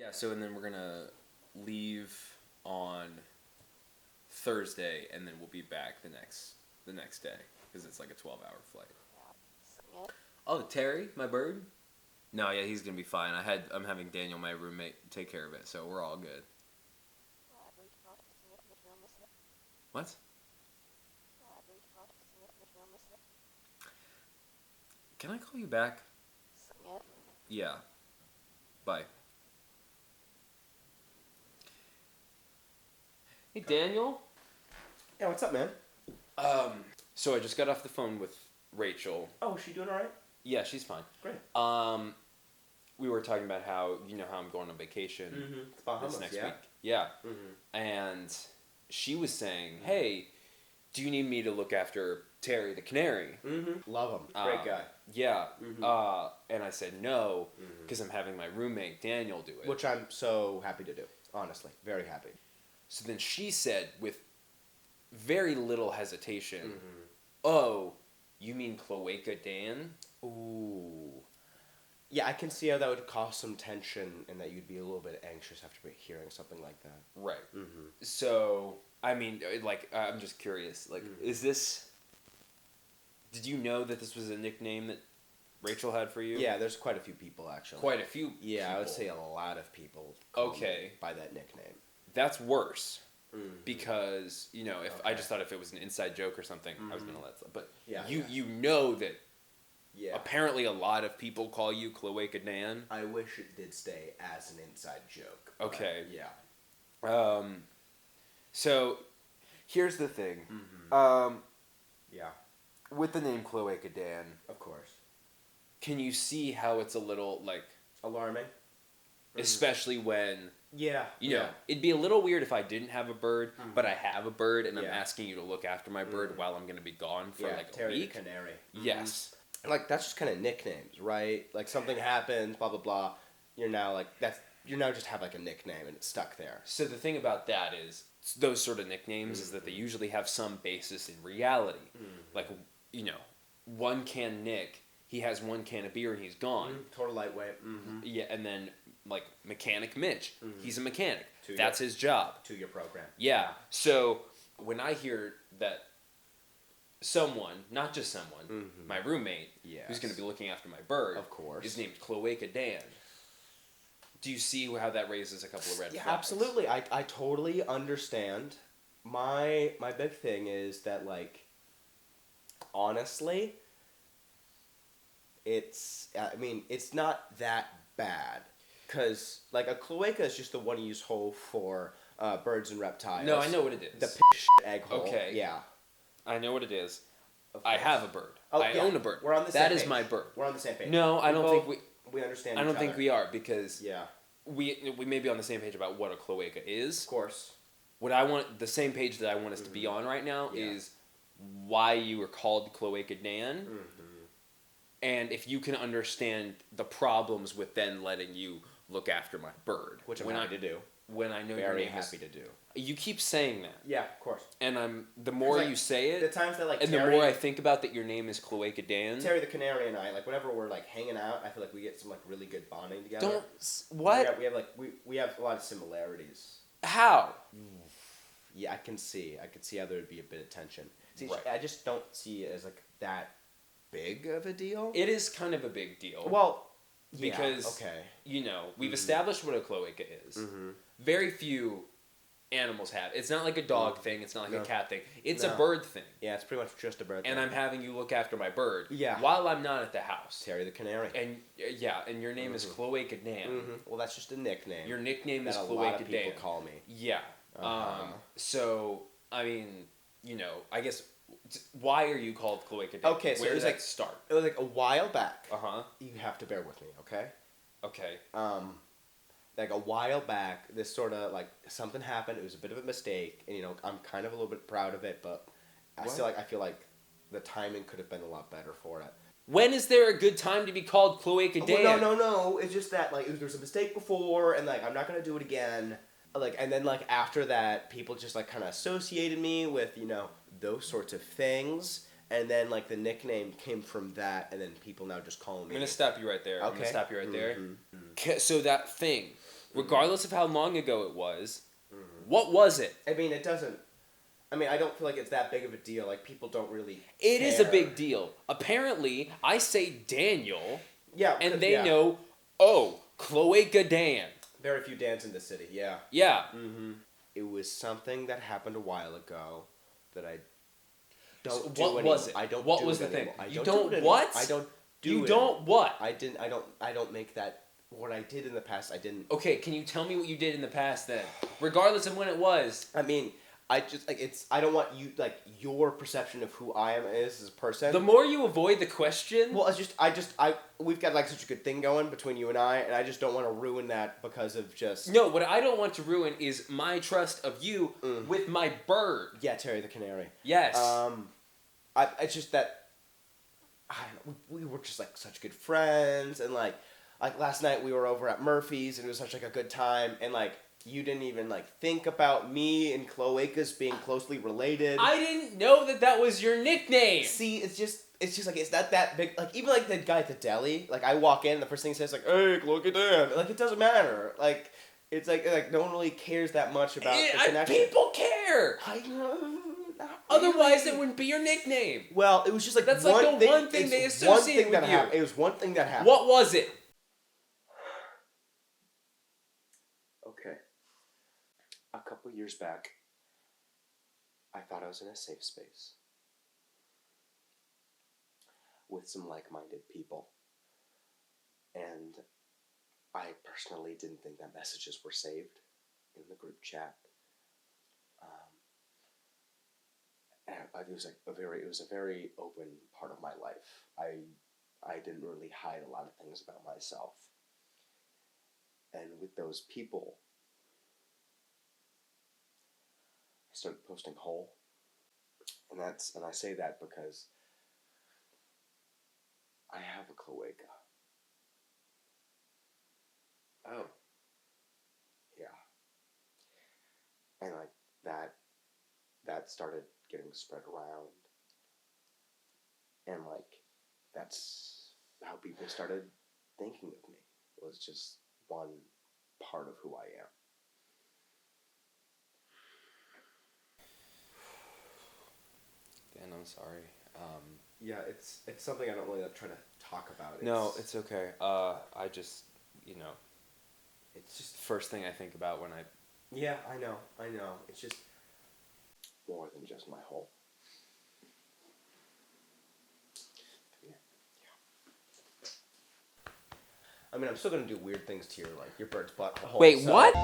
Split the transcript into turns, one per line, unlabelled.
Yeah, so and then we're gonna leave on Thursday, and then we'll be back the next day because it's like a 12-hour flight. Oh, Terry, my bird? No, yeah, he's gonna be fine. I'm having Daniel, my roommate, take care of it, so we're all good. What? Can I call you back? Yeah. Bye. Hey, Daniel.
Yeah, what's up, man?
So I just got off the phone with Rachel.
Oh, is she doing all right?
Yeah, she's fine.
Great.
We were talking about how I'm going on vacation this next week. Yeah. Mm-hmm. And she was saying, "Hey, do you need me to look after Terry the canary?"
Mm-hmm. Love him. Great guy.
Yeah. Mm-hmm. And I said no because I'm having my roommate Daniel do it,
which I'm so happy to do. Honestly, very happy.
So then she said, with very little hesitation, "Oh, you mean Cloaca Dan?"
Ooh. Yeah, I can see how that would cause some tension and that you'd be a little bit anxious after hearing something like that.
Right. Mm-hmm. So, I mean, I'm just curious. Is this... Did you know that this was a nickname that Rachel had for you?
Yeah, there's quite a few people, actually.
Quite a few
Yeah,
people.
I would say a lot of people call me by that nickname.
That's worse. Mm-hmm. Because, I just thought if it was an inside joke or something, I was going to let it slip. But you know that apparently a lot of people call you Cloaca Dan.
I wish it did stay as an inside joke.
Okay.
Yeah.
So, here's the thing.
Mm-hmm.
With the name Cloaca Dan.
Of course.
Can you see how it's a little,
alarming?
Especially when...
Yeah.
It'd be a little weird if I didn't have a bird, but I have a bird, and I'm asking you to look after my bird while I'm going to be gone for a
Terry
week.
The canary.
Yes.
That's just kind of nicknames, right? Something happens, blah blah blah. You're now just have a nickname and it's stuck there.
So the thing about that is those sort of nicknames is that they usually have some basis in reality. One can Nick, he has one can of beer and he's gone.
Total lightweight.
Yeah, and then Mechanic Mitch, he's a mechanic. That's his job.
To your program.
Yeah. So when I hear that someone, not just someone, my roommate, who's going to be looking after my bird,
of course,
is named Cloaca Dan. Do you see how that raises a couple of red flags?
Absolutely. I totally understand. My big thing is that honestly, it's not that bad. Because, a cloaca is just the one-use hole for birds and reptiles.
No, I know what it is.
The egg hole.
Okay.
Yeah.
I know what it is. I have a bird.
Oh,
I own a bird.
We're on the same page.
That is my bird.
We're on the same page.
No, I don't think
we understand
I don't think we are, because we may be on the same page about what a cloaca is.
Of course.
The same page that I want us to be on right now is why you were called Cloaca Dan. And if you can understand the problems with then letting you look after my bird,
which I'm happy to do.
When I know
very
your name
happy to do.
You keep saying that.
Yeah, of course.
And the more you say it,
the times that
and
Terry,
the more I think about that your name is Cloaca Dan.
Terry the canary and I, whenever we're hanging out, I feel like we get some really good bonding together.
What?
We have a lot of similarities.
How?
Yeah, I can see how there would be a bit of tension. See, I just don't see it as that big of a deal.
It is kind of a big deal.
Well,
because we've established what a cloaca is. Very few animals have. It's not like a dog thing. It's not like a cat thing. It's a bird thing.
Yeah, it's pretty much just a bird thing.
And I'm having you look after my bird.
Yeah.
While I'm not at the house.
Terry the canary.
And and your name is Cloaca Dan.
Well, that's just a nickname.
Your nickname is Cloaca Dan.
A lot of people call me.
Yeah. So I mean, I guess. Why are you called Cloaca Dan?
Okay, so
where does that start?
It was a while back.
You
have to bear with me, okay?
Okay.
A while back, this sort of something happened. It was a bit of a mistake, and I'm kind of a little bit proud of it, but I feel like the timing could have been a lot better for it.
When is there a good time to be called Cloaca Dan?
Well, no. It's just that there was a mistake before, and I'm not gonna do it again. And then after that, people just kind of associated me with those sorts of things, And then like the nickname came from that, and then people now just call me.
I'm gonna stop you right there.
Okay.
I'm gonna stop you right there.
Mm-hmm.
So that thing, regardless of how long ago it was, what was it?
I mean, it doesn't. I mean, I don't feel like it's that big of a deal. Like people don't really.
It
care.
is a big deal. Apparently, I say Daniel.
Yeah.
And they know. Oh, Cloaca Dan.
Very few Dans in the city. Yeah.
Yeah.
Mm-hmm. It was something that happened a while ago that I don't
So
do
what
anymore.
was it?
I don't.
What
do
was
it
the thing?
anymore. I
You
don't
don't
do it anymore.
what?
I don't do
You
it
don't
anymore.
what?
I didn't. I don't make that. What I did in the past, I didn't.
Okay, can you tell me what you did in the past then? Regardless of when it was.
I mean, I just like it's. I don't want you like your perception of who I am as a person.
The more you avoid the question.
Well, we've got like such a good thing going between you and I just don't want to ruin that because of just.
No, what I don't want to ruin is my trust of you with my bird.
Yeah, Terry the Canary.
Yes.
It's just that. I don't know. We were just like such good friends, and like last night we were over at Murphy's, and it was such like a good time, and like. You didn't even like think about me and Cloacas being closely related.
I didn't know that was your nickname.
See, it's just like it's not that big. Like even like the guy at the deli, like I walk in, and the first thing he says like, "Hey, Cloaca Dan." Like it doesn't matter. Like it's like no one really cares that much about the connection.
People care.
I know.
Otherwise, it wouldn't be your nickname.
Well, it was just like
that's
one
like the
thing,
one thing they associate with you.
It was one thing that happened.
What was it?
Okay. A couple years back, I thought I was in a safe space with some like-minded people. And I personally didn't think that messages were saved in the group chat. And it was a very open part of my life. I didn't really hide a lot of things about myself. And with those people, I started posting whole, and I say that because I have a cloaca.
Oh.
Yeah. And like that started getting spread around, and like that's how people started thinking of me. It was just one part of who I am.
Dan, I'm sorry.
Yeah, it's something I don't really try to talk about.
No, it's okay. I just,
it's just
first thing I think about when I...
Yeah, I know. It's just more than just my whole. Yeah. I mean, I'm still gonna do weird things to your bird's butthole.
Wait,
so.
what?